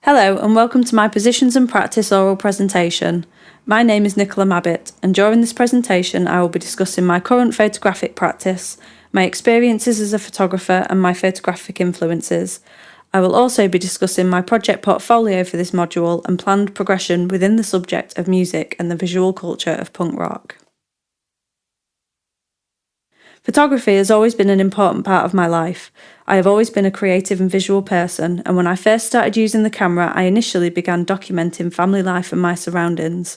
Hello and welcome to my Positions and Practice oral presentation. My name is Nicola Mabbitt and during this presentation I will be discussing my current photographic practice, my experiences as a photographer and my photographic influences. I will also be discussing my project portfolio for this module and planned progression within the subject of music and the visual culture of punk rock. Photography has always been an important part of my life. I have always been a creative and visual person, and when I first started using the camera, I initially began documenting family life and my surroundings.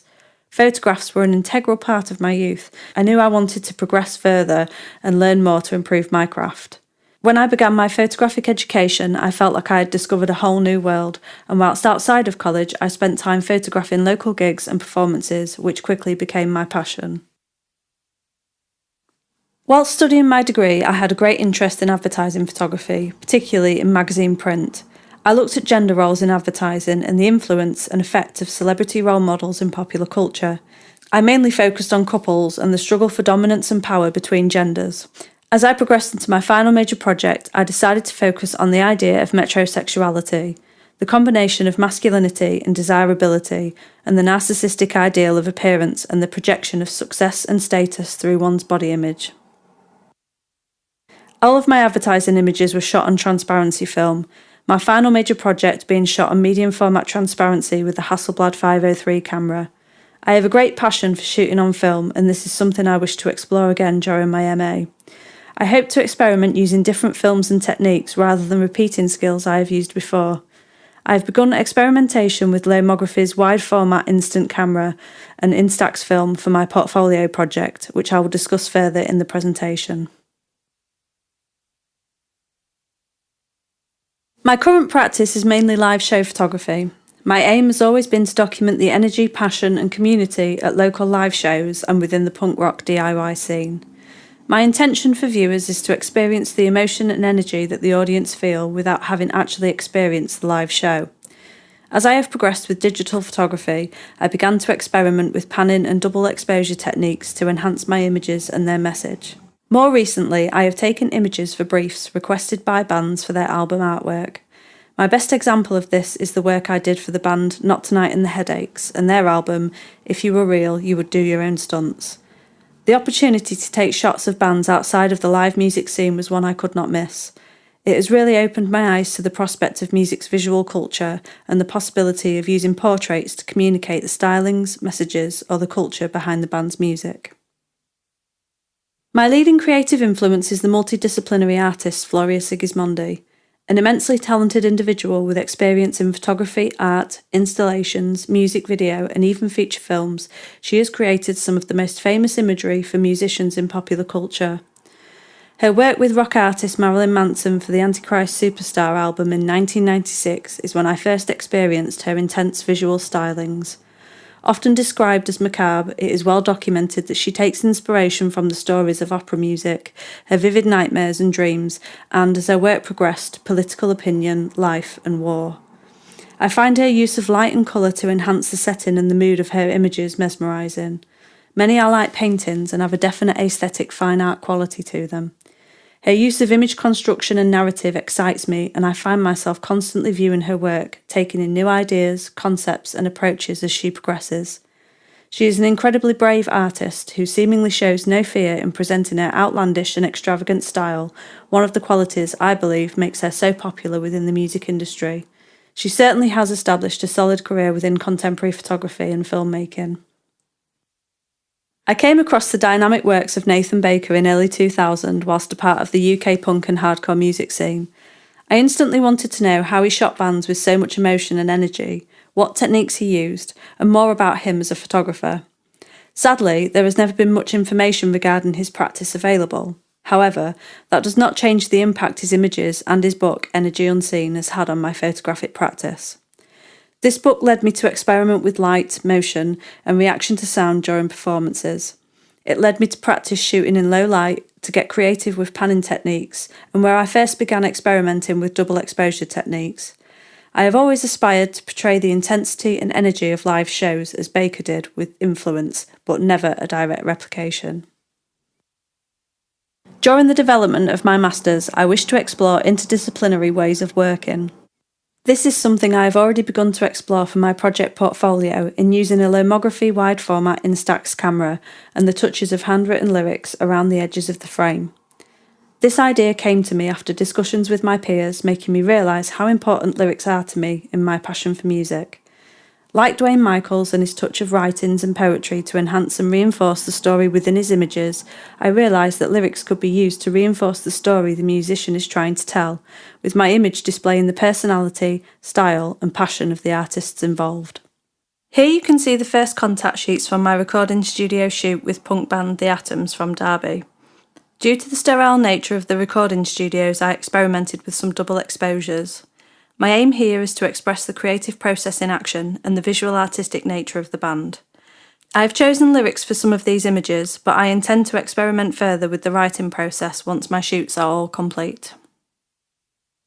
Photographs were an integral part of my youth. I knew I wanted to progress further and learn more to improve my craft. When I began my photographic education, I felt like I had discovered a whole new world, and whilst outside of college, I spent time photographing local gigs and performances, which quickly became my passion. Whilst studying my degree, I had a great interest in advertising photography, particularly in magazine print. I looked at gender roles in advertising and the influence and effect of celebrity role models in popular culture. I mainly focused on couples and the struggle for dominance and power between genders. As I progressed into my final major project, I decided to focus on the idea of metrosexuality, the combination of masculinity and desirability, and the narcissistic ideal of appearance and the projection of success and status through one's body image. All of my advertising images were shot on transparency film, my final major project being shot on medium format transparency with the Hasselblad 503 camera. I have a great passion for shooting on film and this is something I wish to explore again during my MA. I hope to experiment using different films and techniques rather than repeating skills I have used before. I have begun experimentation with Lomography's wide format instant camera and Instax film for my portfolio project, which I will discuss further in the presentation. My current practice is mainly live show photography. My aim has always been to document the energy, passion and community at local live shows and within the punk rock DIY scene. My intention for viewers is to experience the emotion and energy that the audience feel without having actually experienced the live show. As I have progressed with digital photography, I began to experiment with panning and double exposure techniques to enhance my images and their message. More recently, I have taken images for briefs requested by bands for their album artwork. My best example of this is the work I did for the band Not Tonight and the Headaches and their album If You Were Real, You Would Do Your Own Stunts. The opportunity to take shots of bands outside of the live music scene was one I could not miss. It has really opened my eyes to the prospect of music's visual culture and the possibility of using portraits to communicate the stylings, messages or the culture behind the band's music. My leading creative influence is the multidisciplinary artist Floria Sigismondi. An immensely talented individual with experience in photography, art, installations, music video and even feature films, she has created some of the most famous imagery for musicians in popular culture. Her work with rock artist Marilyn Manson for the Antichrist Superstar album in 1996 is when I first experienced her intense visual stylings. Often described as macabre, it is well documented that she takes inspiration from the stories of opera music, her vivid nightmares and dreams, and, as her work progressed, political opinion, life and war. I find her use of light and colour to enhance the setting and the mood of her images mesmerising. Many are like paintings and have a definite aesthetic fine art quality to them. Her use of image construction and narrative excites me and I find myself constantly viewing her work, taking in new ideas, concepts and approaches as she progresses. She is an incredibly brave artist who seemingly shows no fear in presenting her outlandish and extravagant style, one of the qualities I believe makes her so popular within the music industry. She certainly has established a solid career within contemporary photography and filmmaking. I came across the dynamic works of Nathan Baker in early 2000 whilst a part of the UK punk and hardcore music scene. I instantly wanted to know how he shot bands with so much emotion and energy, what techniques he used, and more about him as a photographer. Sadly, there has never been much information regarding his practice available. However, that does not change the impact his images and his book Energy Unseen has had on my photographic practice. This book led me to experiment with light, motion and reaction to sound during performances. It led me to practice shooting in low light, to get creative with panning techniques, and where I first began experimenting with double exposure techniques. I have always aspired to portray the intensity and energy of live shows as Baker did with influence, but never a direct replication. During the development of my masters, I wished to explore interdisciplinary ways of working. This is something I have already begun to explore for my project portfolio in using a lomography wide format Instax camera and the touches of handwritten lyrics around the edges of the frame. This idea came to me after discussions with my peers, making me realise how important lyrics are to me in my passion for music. Like Dwayne Michaels and his touch of writings and poetry to enhance and reinforce the story within his images, I realised that lyrics could be used to reinforce the story the musician is trying to tell, with my image displaying the personality, style and passion of the artists involved. Here you can see the first contact sheets from my recording studio shoot with punk band The Atoms from Derby. Due to the sterile nature of the recording studios, I experimented with some double exposures. My aim here is to express the creative process in action and the visual artistic nature of the band. I have chosen lyrics for some of these images, but I intend to experiment further with the writing process once my shoots are all complete.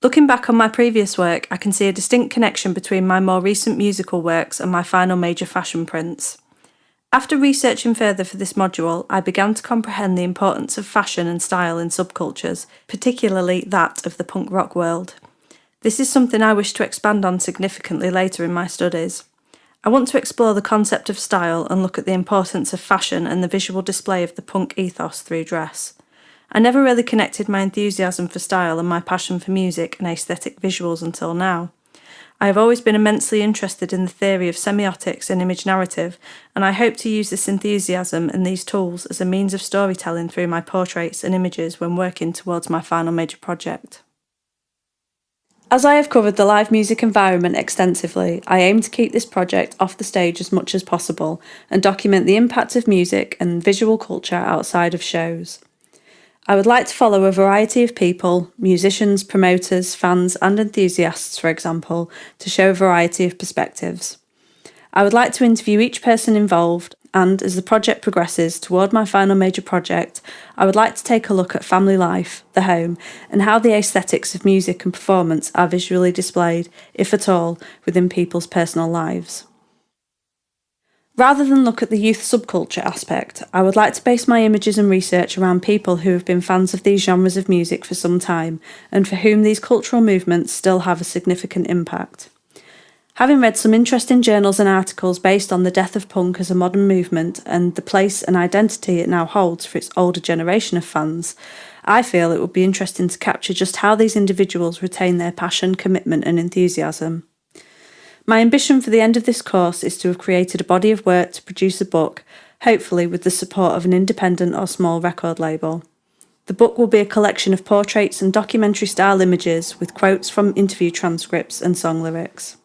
Looking back on my previous work, I can see a distinct connection between my more recent musical works and my final major fashion prints. After researching further for this module, I began to comprehend the importance of fashion and style in subcultures, particularly that of the punk rock world. This is something I wish to expand on significantly later in my studies. I want to explore the concept of style and look at the importance of fashion and the visual display of the punk ethos through dress. I never really connected my enthusiasm for style and my passion for music and aesthetic visuals until now. I have always been immensely interested in the theory of semiotics and image narrative, and I hope to use this enthusiasm and these tools as a means of storytelling through my portraits and images when working towards my final major project. As I have covered the live music environment extensively, I aim to keep this project off the stage as much as possible and document the impact of music and visual culture outside of shows. I would like to follow a variety of people, musicians, promoters, fans and enthusiasts, for example, to show a variety of perspectives. I would like to interview each person involved, and as the project progresses toward my final major project, I would like to take a look at family life, the home, and how the aesthetics of music and performance are visually displayed, if at all, within people's personal lives. Rather than look at the youth subculture aspect, I would like to base my images and research around people who have been fans of these genres of music for some time, and for whom these cultural movements still have a significant impact. Having read some interesting journals and articles based on the death of punk as a modern movement and the place and identity it now holds for its older generation of fans, I feel it would be interesting to capture just how these individuals retain their passion, commitment and enthusiasm. My ambition for the end of this course is to have created a body of work to produce a book, hopefully with the support of an independent or small record label. The book will be a collection of portraits and documentary-style images with quotes from interview transcripts and song lyrics.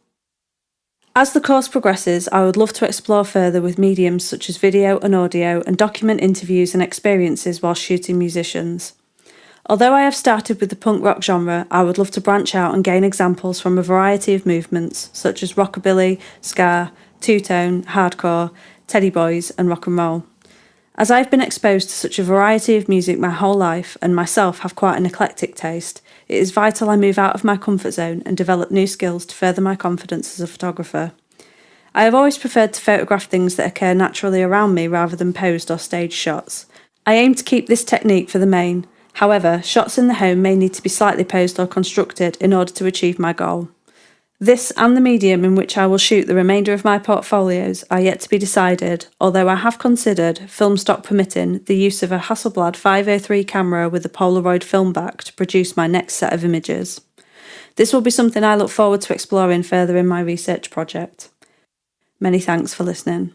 As the course progresses, I would love to explore further with mediums such as video and audio and document interviews and experiences while shooting musicians. Although I have started with the punk rock genre, I would love to branch out and gain examples from a variety of movements such as rockabilly, ska, two-tone, hardcore, teddy boys and rock and roll. As I've been exposed to such a variety of music my whole life and myself have quite an eclectic taste, it is vital I move out of my comfort zone and develop new skills to further my confidence as a photographer. I have always preferred to photograph things that occur naturally around me rather than posed or staged shots. I aim to keep this technique for the main. However, shots in the home may need to be slightly posed or constructed in order to achieve my goal. This and the medium in which I will shoot the remainder of my portfolios are yet to be decided, although I have considered, film stock permitting, the use of a Hasselblad 503 camera with a Polaroid film back to produce my next set of images. This will be something I look forward to exploring further in my research project. Many thanks for listening.